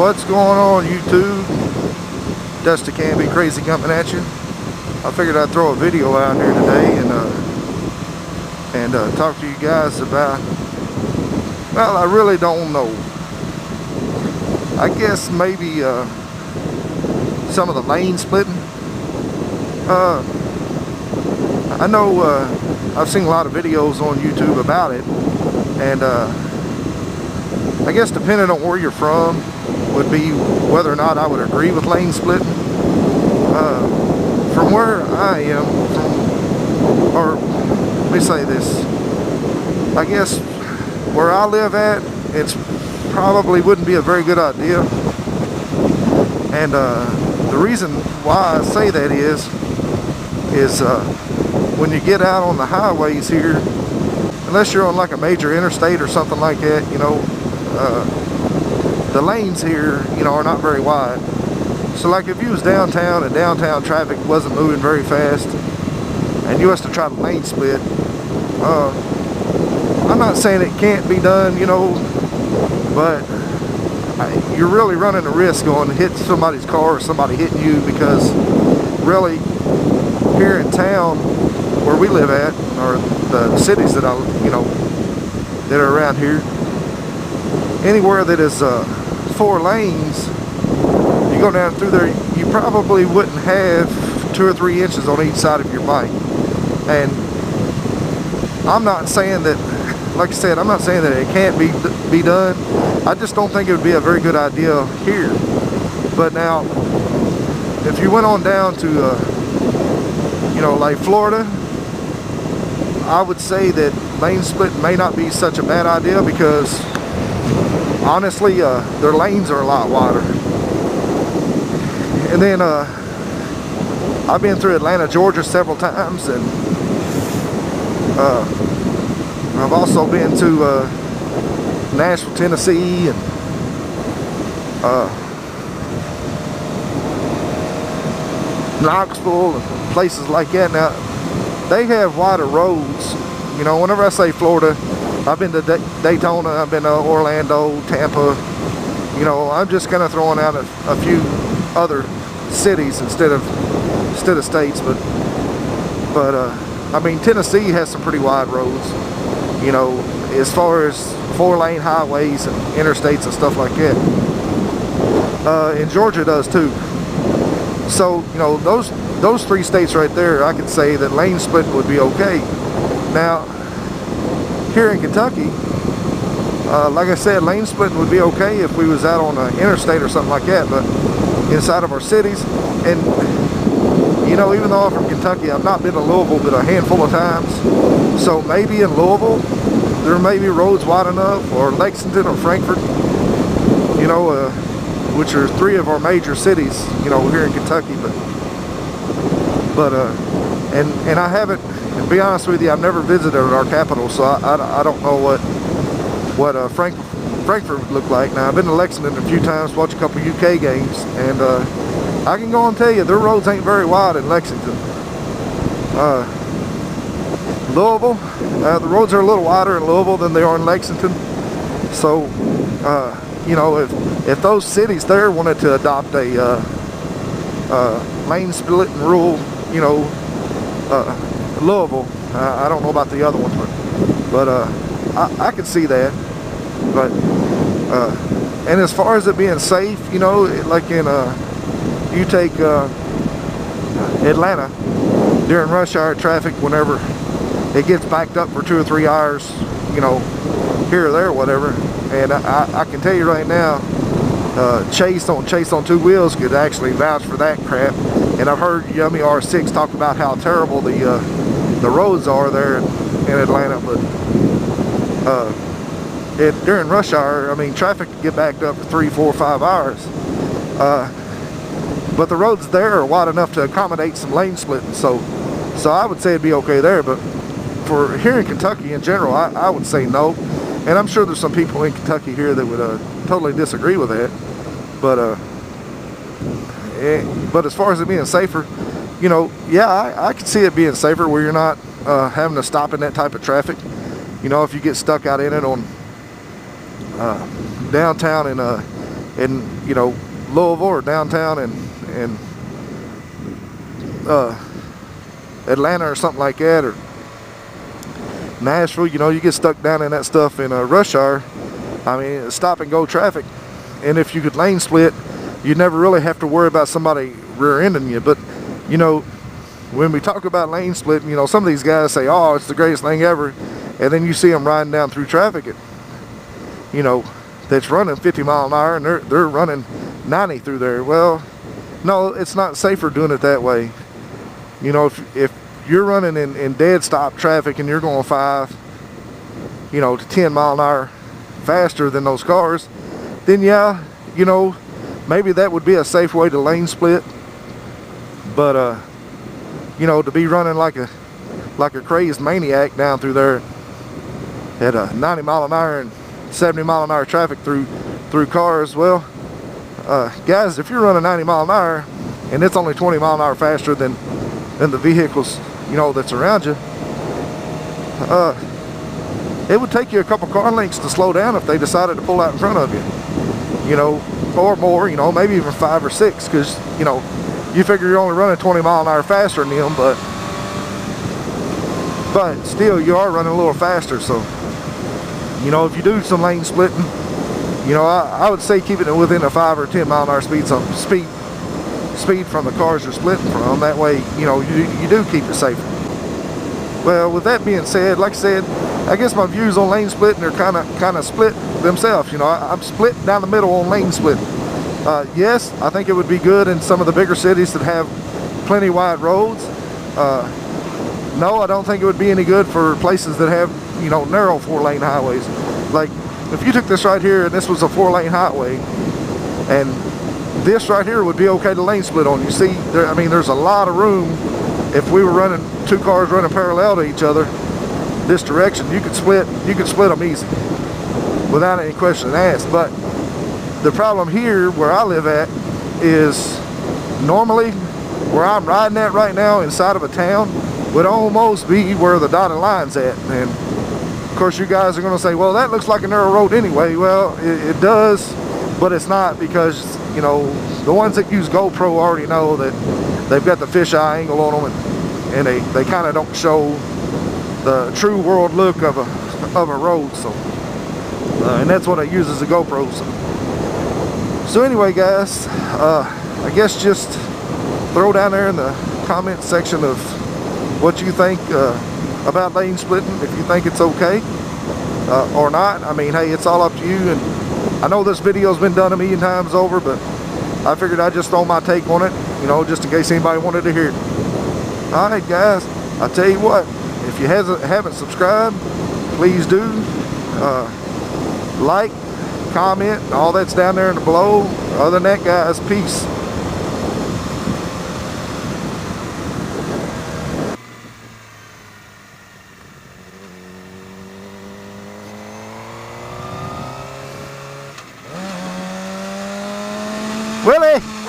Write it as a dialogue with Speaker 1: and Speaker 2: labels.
Speaker 1: What's going on, YouTube? Dusty Can Be Crazy coming at you. I figured I'd throw a video out here today and talk to you guys about, well, I really don't know. I guess maybe some of the lane splitting. I know I've seen a lot of videos on YouTube about it, and I guess depending on where you're from would be whether or not I would agree with lane splitting. From where I am, or let me say this, I guess where I live at, it's probably wouldn't be a very good idea. And the reason why I say that is when you get out on the highways here, unless you're on like a major interstate or something like that, you know, the lanes here, you know, are not very wide. So like if you was downtown and downtown traffic wasn't moving very fast and you was to try to lane split, I'm not saying it can't be done, you know, but you're really running a risk on hitting somebody's car or somebody hitting you, because really here in town where we live at, or the cities that that are around here, anywhere that is 4 lanes, you go down through there, you probably wouldn't have 2 or 3 inches on each side of your bike. And I'm not saying that, like I said, I'm not saying that it can't be done. I just don't think it would be a very good idea here. But now, if you went on down to, you know, like Florida, I would say that lane split may not be such a bad idea, because honestly, their lanes are a lot wider. And then I've been through Atlanta, Georgia several times, and I've also been to Nashville, Tennessee, and Knoxville, and places like that. Now, they have wider roads. You know, whenever I say Florida, I've been to Daytona, I've been to Orlando, Tampa. You know, I'm just kind of throwing out a few other cities instead of states, but I mean, Tennessee has some pretty wide roads, you know, as far as 4-lane highways and interstates and stuff like that. And Georgia does too. So, you know, those 3 states right there, I could say that lane splitting would be okay. Now, here in Kentucky, like I said, lane splitting would be okay if we was out on an interstate or something like that, but inside of our cities, and you know, even though I'm from Kentucky, I've not been to Louisville but a handful of times, so maybe in Louisville there may be roads wide enough, or Lexington or Frankfort, you know, which are 3 of our major cities, you know, here in Kentucky. But and I haven't, to be honest with you, I've never visited our capital, so I don't know what Frankfurt would look like. Now, I've been to Lexington a few times, watched a couple UK games, and I can go and tell you, their roads ain't very wide in Lexington. Louisville, the roads are a little wider in Louisville than they are in Lexington. So, you know, if those cities there wanted to adopt a lane splitting rule, you know, Louisville, I don't know about the other ones, but I could see that. But and as far as it being safe, you know, like in you take Atlanta during rush hour traffic, whenever it gets backed up for 2 or 3 hours, you know, here or there or whatever, and I can tell you right now, Chase on 2 Wheels could actually vouch for that crap. And I've heard Yummy R6 talk about how terrible the roads are there in Atlanta, but during rush hour, I mean, traffic can get backed up for 3, 4, 5 hours. But the roads there are wide enough to accommodate some lane splitting, so I would say it'd be okay there. But for here in Kentucky in general, I would say no. And I'm sure there's some people in Kentucky here that would totally disagree with that. But as far as it being safer, you know, yeah, I could see it being safer where you're not having to stop in that type of traffic. You know, if you get stuck out in it on downtown in in, you know, Louisville or downtown and Atlanta or something like that, or Nashville, you know, you get stuck down in that stuff in rush hour. I mean, it's stop and go traffic. And if you could lane split, you never really have to worry about somebody rear-ending you. But, you know, when we talk about lane splitting, you know, some of these guys say, oh, it's the greatest thing ever. And then you see them riding down through traffic, and, you know, that's running 50 mile an hour and they're running 90 through there. Well, no, it's not safer doing it that way. You know, if you're running in dead stop traffic and you're going 5, you know, to 10 mile an hour faster than those cars, then yeah, you know, maybe that would be a safe way to lane split. But you know, to be running like a crazed maniac down through there at a 90 mile an hour and 70 mile an hour traffic through cars, well, guys, if you're running 90 mile an hour and it's only 20 mile an hour faster than the vehicles, you know, that's around you, it would take you a couple car lengths to slow down if they decided to pull out in front of you, you know, or more, you know, maybe even 5 or 6, because, you know, you figure you're only running 20 mile an hour faster than them, but still you are running a little faster. So, you know, if you do some lane splitting, you know, I would say keeping it within a 5 or 10 mile an hour speed from the cars you're splitting from. That way, you know, you do keep it safer. Well, with that being said, like I said, I guess my views on lane splitting are kind of split themselves. You know, I'm split down the middle on lane splitting. Yes, I think it would be good in some of the bigger cities that have plenty wide roads. No, I don't think it would be any good for places that have, you know, narrow 4-lane highways. Like, if you took this right here and this was a 4-lane highway, and this right here would be okay to lane split on. You see, I mean, there's a lot of room. If we were running 2 cars running parallel to each other this direction, you could split them easy without any question asked. But the problem here where I live at is, normally where I'm riding at right now inside of a town would almost be where the dotted line's at. And of course you guys are going to say, well, that looks like a narrow road anyway. Well, it does, but it's not, because, you know, the ones that use GoPro already know that they've got the fisheye angle on them, and they kind of don't show the true world look of a road. So and that's what I use as a GoPro. So anyway, guys, I guess just throw down there in the comment section of what you think about lane splitting, if you think it's okay or not. I mean, hey, it's all up to you. And I know this video's been done a million times over, but I figured I'd just throw my take on it, you know, just in case anybody wanted to hear it. Alright, guys, I'll tell you what, if you haven't subscribed, please do. Like, comment, all that's down there in the below. Other than that, guys, peace. Willie!